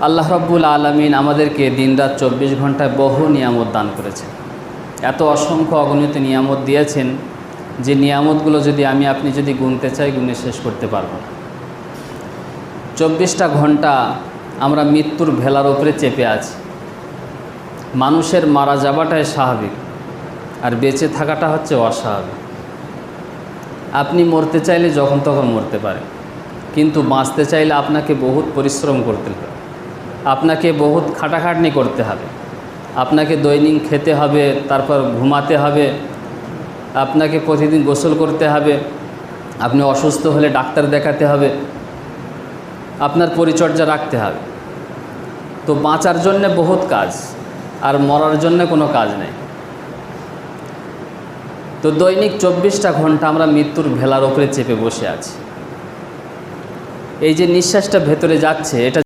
আল্লাহ রাব্বুল আলামিন আমাদেরকে দিনরাত 24 ঘন্টায় বহু নিয়ামত দান করেছেন। এত অসংখ্য অগণিত নিয়ামত দিয়েছেন যে নিয়ামতগুলো যদি আপনি যদি গুনতে চাই গুনে শেষ করতে পারব না। 24টা ঘন্টা আমরা মৃত্যুর ভেলার উপরে চেপে আছি। মানুষের মারা যাওয়াটাই স্বাভাবিক, আর বেঁচে থাকাটা হচ্ছে অস্বাভাবিক। আপনি মরতে চাইলে যখন তখন মরতে পারেন, কিন্তু বাঁচতে চাইলে আপনাকে বহুত পরিশ্রম করতে হবে, আপনাকে বহুত খাটাখাটনি করতে হবে, আপনাকে দৈনিক খেতে হবে, তারপর ঘুমাতে হবে, আপনাকে প্রতিদিন গোসল করতে হবে, আপনি অসুস্থ হলে ডাক্তার দেখাতে হবে, আপনার পরিচর্যা রাখতে হবে। তো বাঁচার জন্য বহুত কাজ, আর মরার জন্য কোনো কাজ নেই। তো দৈনিক 24টা ঘন্টা আমরা মৃত্যুর ভেলার উপরে চেপে বসে আছি। এই যে নিঃশ্বাসটা ভেতরে যাচ্ছে, এটা